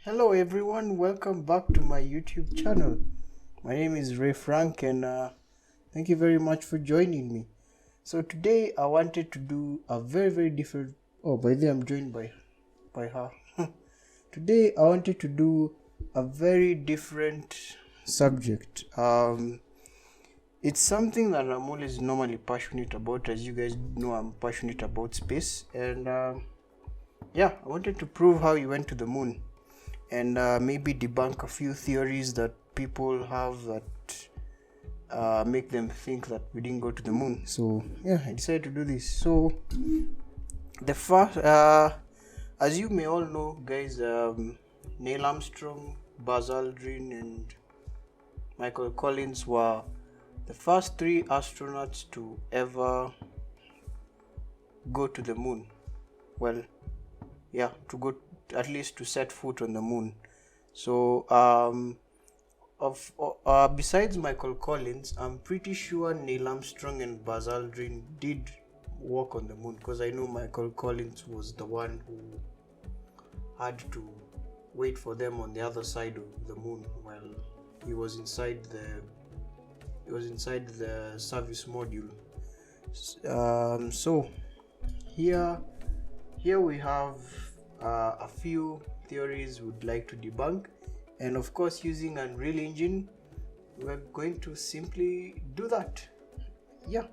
Hello everyone, welcome back to my YouTube channel. My name is Ray Frank and thank you very much for joining me. So today I wanted to do a very different, by the way I'm joined by her. Today I wanted to do a very different subject. It's something that I'm always normally passionate about. As you guys know, I'm passionate about space, and I wanted to prove how you went to the moon, and maybe debunk a few theories that people have that make them think that we didn't go to the moon. So yeah, I decided to do this. So the first, as you may all know, guys, Neil Armstrong, Buzz Aldrin, and Michael Collins were the first 3 astronauts to ever go to the moon. Well, yeah, to go, at least to set foot on the moon. So besides Michael Collins, I'm pretty sure Neil Armstrong and Buzz Aldrin did walk on the moon, because I know Michael Collins was the one who had to wait for them on the other side of the moon while he was inside the service module. So here we have a few theories we'd like to debunk, and of course, using Unreal Engine, we're going to simply do that. Yeah,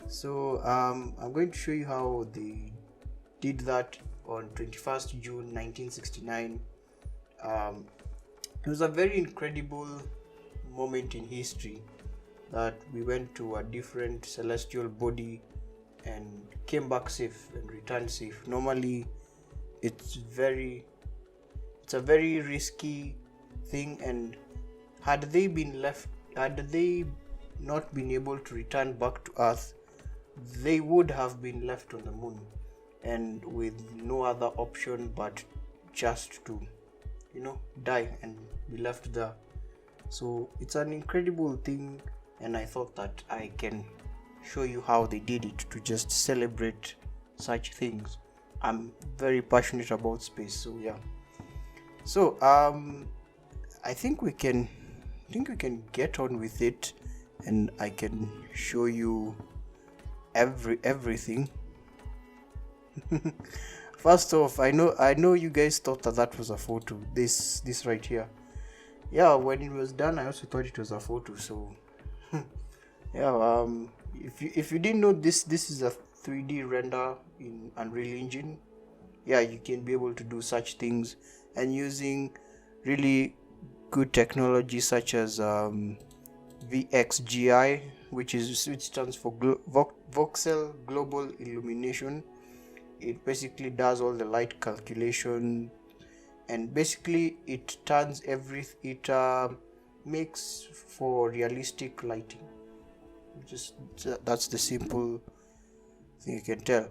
so I'm going to show you how they did that on 21st June 1969. It was a very incredible moment in history that we went to a different celestial body and came back safe and returned safe. Normally it's a very risky thing, and had they not been able to return back to Earth, they would have been left on the moon, and with no other option but just to die and be left there. So it's an incredible thing, and I thought that I can show you how they did it to just celebrate such things. I'm very passionate about space, so yeah. So I think we can get on with it, and I can show you everything. First off, I know you guys thought that was a photo. This right here. Yeah, when it was done, I also thought it was a photo. So yeah, if you didn't know, this is a 3D render in Unreal Engine. Yeah, you can be able to do such things, and using really good technology such as VXGI, which stands for Voxel Global Illumination. It basically does all the light calculation, and basically it makes for realistic lighting. That's the simple thing you can tell.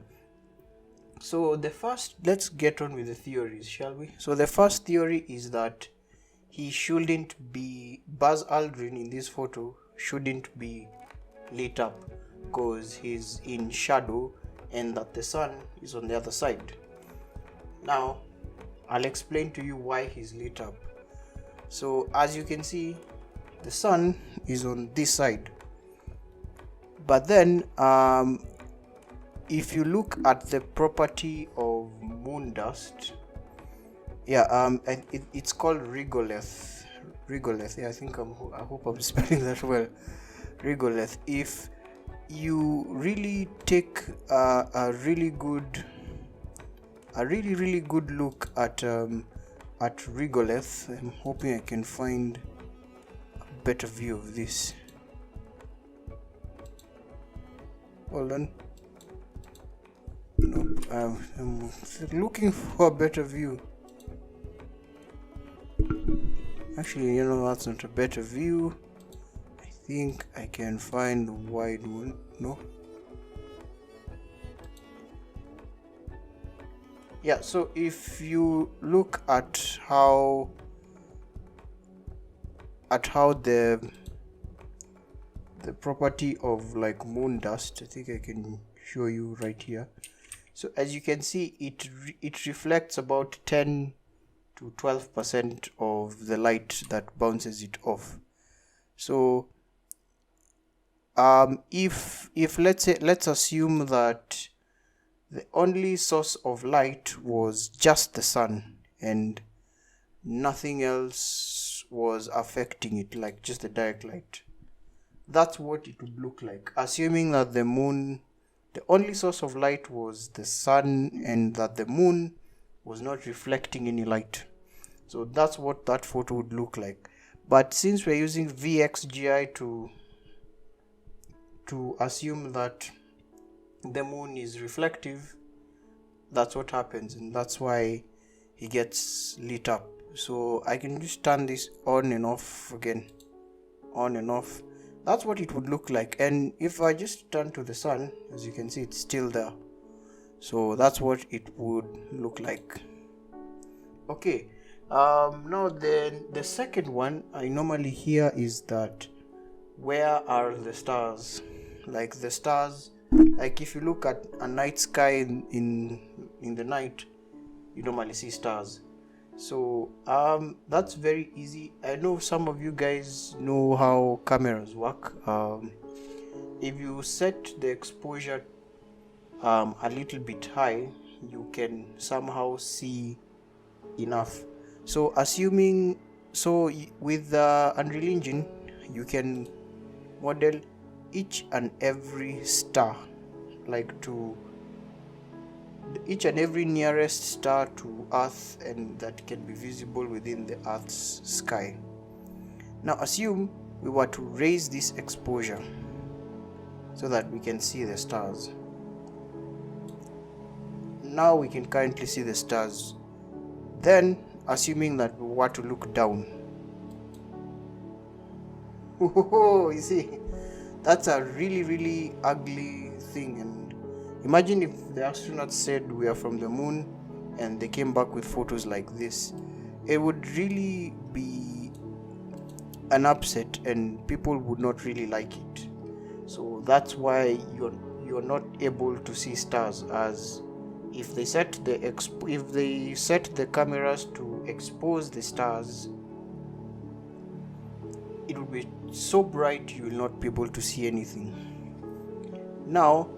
So let's get on with the theories, shall we? So the first theory is that Buzz Aldrin in this photo shouldn't be lit up, because he's in shadow and that the sun is on the other side. Now I'll explain to you why he's lit up. So as you can see, the sun is on this side, but then if you look at the property of moon dust, it's called regolith. Yeah, I hope I'm spelling that well. Regolith. If you really take a really good look at regolith, I'm hoping I can find a better view of this. Hold on. Nope, I'm looking for a better view. Actually, that's not a better view. I think I can find the wide one. No. Yeah, so if you look at how the property of like moon dust, I think I can show you right here. So as you can see, it reflects about 10 to 12% of the light that bounces it off. So if let's assume that the only source of light was just the sun and nothing else was affecting it, like just the direct light, that's what it would look like, assuming that the moon, the only source of light was the sun and that the moon was not reflecting any light. So that's what that photo would look like. But since we're using VXGI to assume that the moon is reflective, that's what happens, and that's why he gets lit up. So I can just turn this on and off again, on and off. That's what it would look like. And if I just turn to the sun, as you can see, it's still there. So that's what it would look like. Okay, now the second one I normally hear is that, where are the stars? Like the stars, like if you look at a night sky in the night, you normally see stars. So that's very easy. I know some of you guys know how cameras work. If you set the exposure a little bit high, you can somehow see enough. So assuming, so with the Unreal Engine, you can model each and every star, like to each and every nearest star to Earth, and that can be visible within the Earth's sky. Now assume we were to raise this exposure so that we can see the stars. Now we can currently see the stars. Then assuming that we were to look down, you see, that's a really ugly thing. And imagine if the astronauts said we are from the moon and they came back with photos like this. It would really be an upset and people would not really like it. So that's why you're not able to see stars, as if they set the cameras to expose the stars, it will be so bright you will not be able to see anything. Now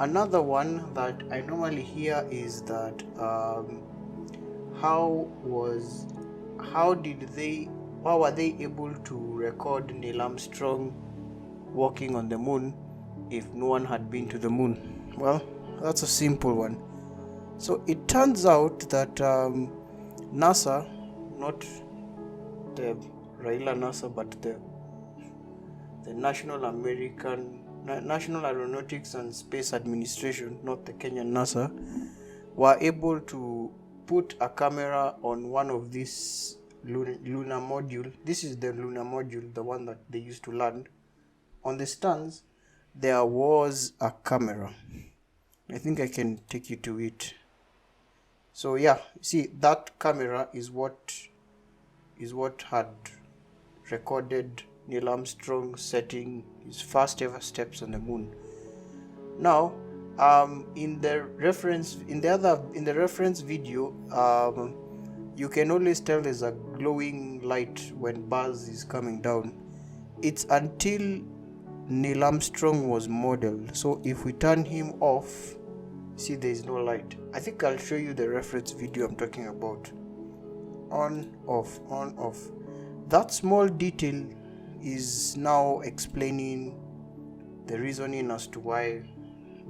another one that I normally hear is that how were they able to record Neil Armstrong walking on the moon if no one had been to the moon? Well, that's a simple one. So it turns out that NASA, not the Raila NASA, but the National Aeronautics and Space Administration, not the Kenyan NASA, were able to put a camera on one of these lunar module. This is the lunar module, the one that they used to land. On the stands, there was a camera. I think I can take you to it. So yeah, see, that camera is what had recorded Neil Armstrong setting his first ever steps on the moon. Now, in the reference video, you can always tell there's a glowing light when Buzz is coming down. It's until Neil Armstrong was modeled. So if we turn him off, see, there is no light. I think I'll show you the reference video I'm talking about. On, off, on, off. That small detail is now explaining the reasoning as to why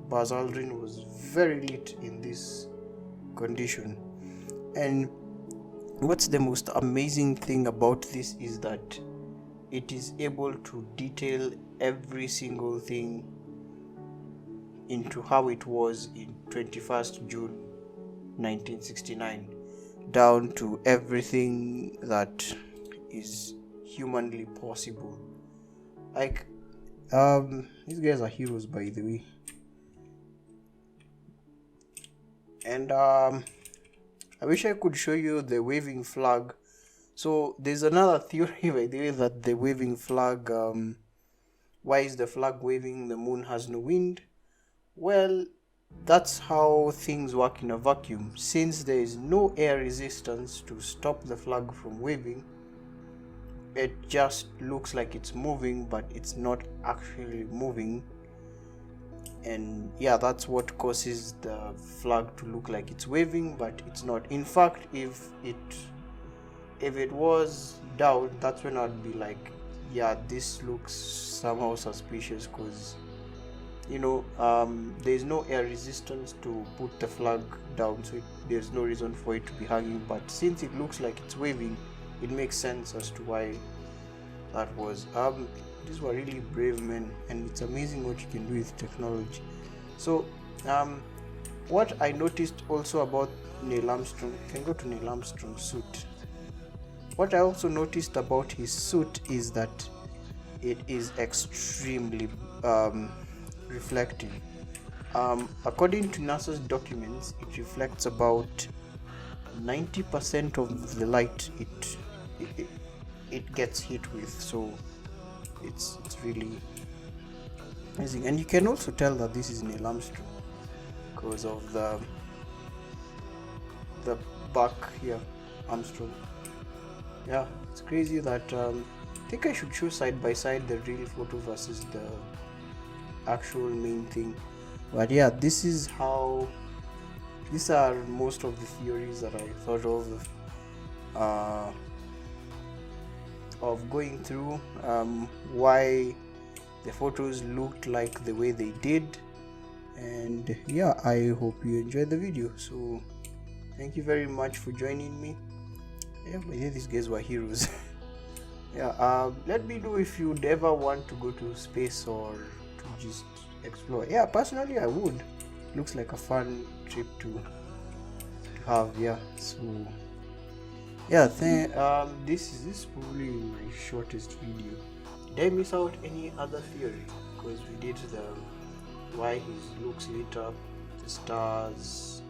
Buzz Aldrin was very lit in this condition. And what's the most amazing thing about this is that it is able to detail every single thing into how it was in 21st June 1969, down to everything that is humanly possible. Like these guys are heroes, by the way. And I wish I could show you the waving flag. So there's another theory, by the way, that the waving flag, why is the flag waving? The moon has no wind. Well, that's how things work in a vacuum. Since there is no air resistance to stop the flag from waving, it just looks like it's moving, but it's not actually moving. And yeah, that's what causes the flag to look like it's waving, but it's not. In fact, if it was down, that's when I'd be like, yeah, this looks somehow suspicious, because there's no air resistance to put the flag down, so there's no reason for it to be hanging. But since it looks like it's waving, it makes sense as to why that was. These were really brave men, and it's amazing what you can do with technology. So what I noticed also about Neil Armstrong, you can go to Neil Armstrong's suit. What I also noticed about his suit is that it is extremely reflective. According to NASA's documents, it reflects about 90% of the light it gets hit with. So it's really amazing. And you can also tell that this is Neil Armstrong because of the back here, Armstrong. Yeah, it's crazy that I think I should show side by side the real photo versus the actual main thing. But yeah, these are most of the theories that I thought of going through, why the photos looked like the way they did. And yeah, I hope you enjoyed the video. So thank you very much for joining me. Yeah, but yeah, these guys were heroes. Yeah, let me know if you'd ever want to go to space or to just explore. Yeah, personally I would. Looks like a fun trip to have. Yeah, so yeah, this is probably my shortest video. Did I miss out any other theory? Because we did the why his looks lit up, the stars,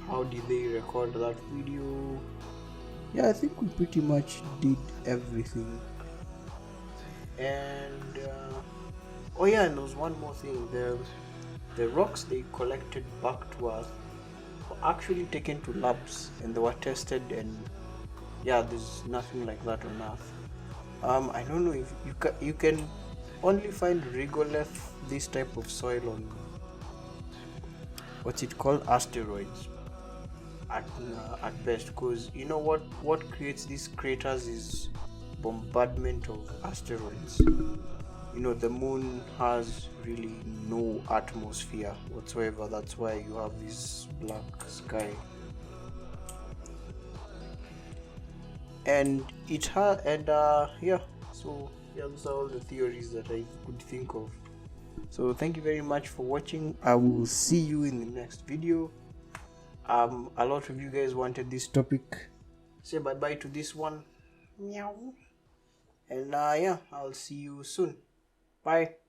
how did they record that video? Yeah, I think we pretty much did everything. And oh yeah, and there was one more thing. The rocks they collected back to Earth were actually taken to labs and they were tested, and yeah, there's nothing like that on Earth. I don't know if you can only find regolith, this type of soil, on what's it called, asteroids at best, because you know what creates these craters is bombardment of asteroids. The moon has really no atmosphere whatsoever. That's why you have this black sky, and yeah, so yeah, those are all the theories that I could think of. So thank you very much for watching. I will see you in the next video. A lot of you guys wanted this topic. Say bye bye to this one. Meow. And yeah, I'll see you soon. Bye.